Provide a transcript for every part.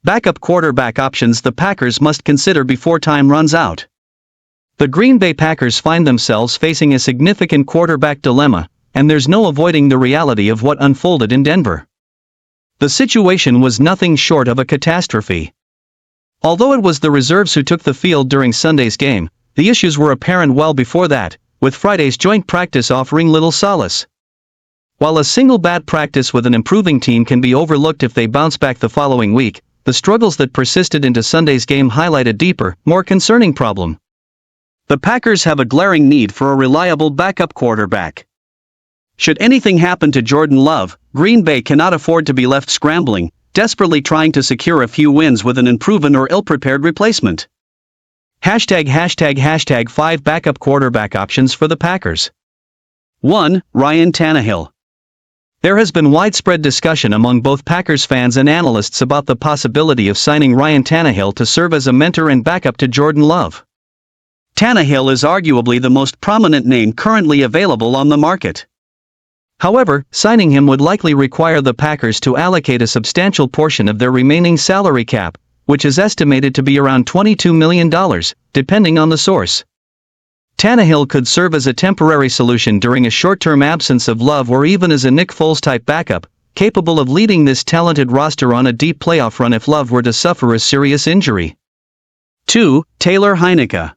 Backup quarterback options the Packers must consider before time runs out. The Green Bay Packers find themselves facing a significant quarterback dilemma, and there's no avoiding the reality of what unfolded in Denver. The situation was nothing short of a catastrophe. Although it was the reserves who took the field during Sunday's game, the issues were apparent well before that, with Friday's joint practice offering little solace. While a single bad practice with an improving team can be overlooked if they bounce back the following week, the struggles that persisted into Sunday's game highlight a deeper, more concerning problem. The Packers have a glaring need for a reliable backup quarterback. Should anything happen to Jordan Love, Green Bay cannot afford to be left scrambling, desperately trying to secure a few wins with an unproven or ill-prepared replacement. #5 backup quarterback options for the Packers. 1. Ryan Tannehill. There has been widespread discussion among both Packers fans and analysts about the possibility of signing Ryan Tannehill to serve as a mentor and backup to Jordan Love. Tannehill is arguably the most prominent name currently available on the market. However, signing him would likely require the Packers to allocate a substantial portion of their remaining salary cap, which is estimated to be around $22 million, depending on the source. Tannehill could serve as a temporary solution during a short-term absence of Love or even as a Nick Foles-type backup, capable of leading this talented roster on a deep playoff run if Love were to suffer a serious injury. 2. Taylor Heinicke.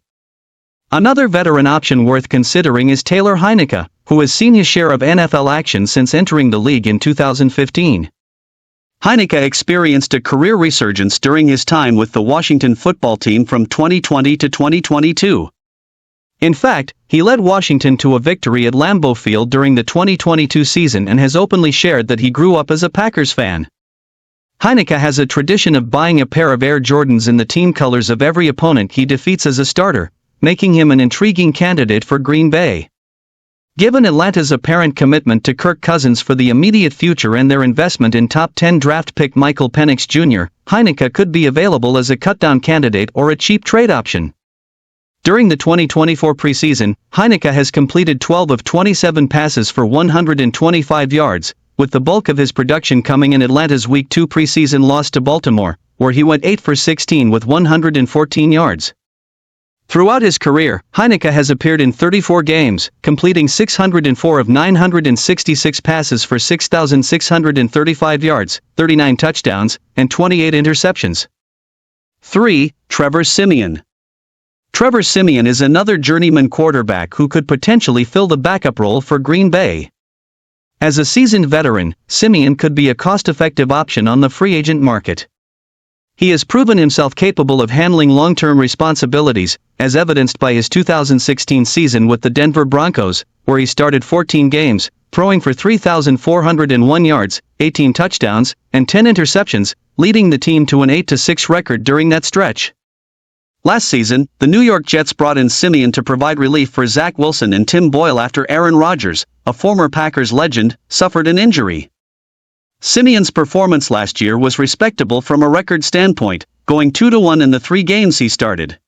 Another veteran option worth considering is Taylor Heinicke, who has seen his share of NFL action since entering the league in 2015. Heinicke experienced a career resurgence during his time with the Washington football team from 2020 to 2022. In fact, he led Washington to a victory at Lambeau Field during the 2022 season and has openly shared that he grew up as a Packers fan. Heinicke has a tradition of buying a pair of Air Jordans in the team colors of every opponent he defeats as a starter, making him an intriguing candidate for Green Bay. Given Atlanta's apparent commitment to Kirk Cousins for the immediate future and their investment in top 10 draft pick Michael Penix Jr., Heinicke could be available as a cut-down candidate or a cheap trade option. During the 2024 preseason, Heinicke has completed 12 of 27 passes for 125 yards, with the bulk of his production coming in Atlanta's Week 2 preseason loss to Baltimore, where he went 8 for 16 with 114 yards. Throughout his career, Heinicke has appeared in 34 games, completing 604 of 966 passes for 6,635 yards, 39 touchdowns, and 28 interceptions. 3. Trevor Siemian. Trevor Siemian is another journeyman quarterback who could potentially fill the backup role for Green Bay. As a seasoned veteran, Siemian could be a cost-effective option on the free agent market. He has proven himself capable of handling long-term responsibilities, as evidenced by his 2016 season with the Denver Broncos, where he started 14 games, throwing for 3,401 yards, 18 touchdowns, and 10 interceptions, leading the team to an 8-6 record during that stretch. Last season, the New York Jets brought in Siemian to provide relief for Zach Wilson and Tim Boyle after Aaron Rodgers, a former Packers legend, suffered an injury. Siemian's performance last year was respectable from a record standpoint, going 2-1 in the 3 games he started.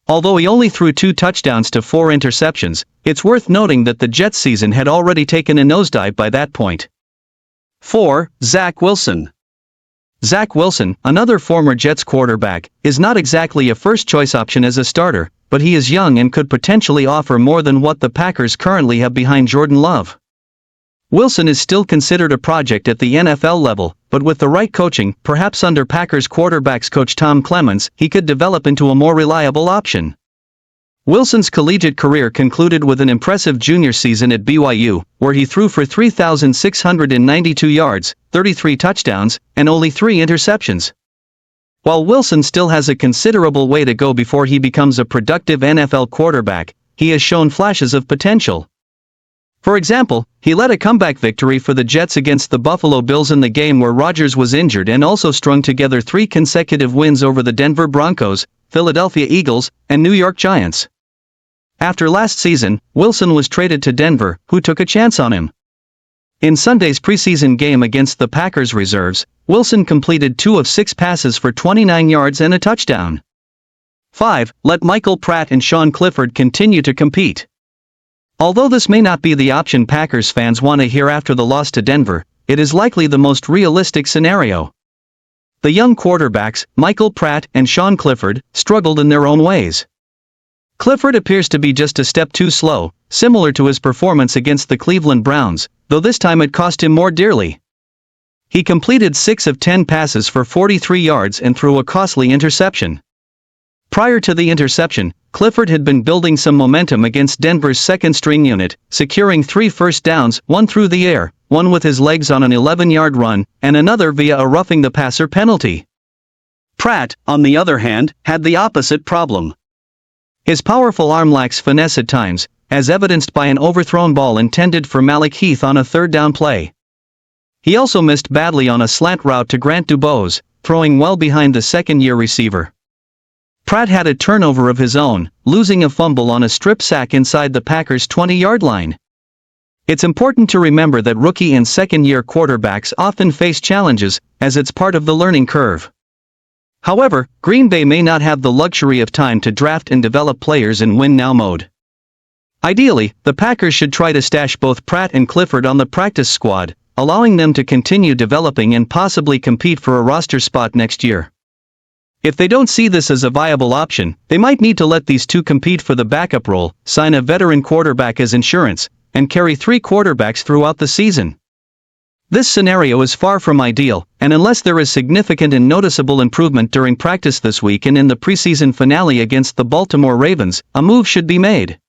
Although he only threw 2 touchdowns to 4 interceptions, it's worth noting that the Jets' season had already taken a nosedive by that point. 4. Zach Wilson. Zach Wilson, another former Jets quarterback, is not exactly a first-choice option as a starter, but he is young and could potentially offer more than what the Packers currently have behind Jordan Love. Wilson is still considered a project at the NFL level, but with the right coaching, perhaps under Packers quarterbacks coach Tom Clements, he could develop into a more reliable option. Wilson's collegiate career concluded with an impressive junior season at BYU, where he threw for 3,692 yards, 33 touchdowns, and only 3 interceptions. While Wilson still has a considerable way to go before he becomes a productive NFL quarterback, he has shown flashes of potential. For example, he led a comeback victory for the Jets against the Buffalo Bills in the game where Rodgers was injured and also strung together 3 consecutive wins over the Denver Broncos, Philadelphia Eagles, and New York Giants. After last season, Wilson was traded to Denver, who took a chance on him. In Sunday's preseason game against the Packers reserves, Wilson completed 2 of 6 passes for 29 yards and a touchdown. 5. Let Michael Pratt and Sean Clifford continue to compete. Although this may not be the option Packers fans want to hear after the loss to Denver, it is likely the most realistic scenario. The young quarterbacks, Michael Pratt and Sean Clifford, struggled in their own ways. Clifford appears to be just a step too slow, similar to his performance against the Cleveland Browns, though this time it cost him more dearly. He completed 6 of 10 passes for 43 yards and threw a costly interception. Prior to the interception, Clifford had been building some momentum against Denver's second-string unit, securing 3 first downs, one through the air, one with his legs on an 11-yard run, and another via a roughing the passer penalty. Pratt, on the other hand, had the opposite problem. His powerful arm lacks finesse at times, as evidenced by an overthrown ball intended for Malik Heath on a third-down play. He also missed badly on a slant route to Grant Dubose, throwing well behind the second-year receiver. Pratt had a turnover of his own, losing a fumble on a strip sack inside the Packers' 20-yard line. It's important to remember that rookie and second-year quarterbacks often face challenges, as it's part of the learning curve. However, Green Bay may not have the luxury of time to draft and develop players in win-now mode. Ideally, the Packers should try to stash both Pratt and Clifford on the practice squad, allowing them to continue developing and possibly compete for a roster spot next year. If they don't see this as a viable option, they might need to let these two compete for the backup role, sign a veteran quarterback as insurance, and carry 3 quarterbacks throughout the season. This scenario is far from ideal, and unless there is significant and noticeable improvement during practice this week and in the preseason finale against the Baltimore Ravens, a move should be made.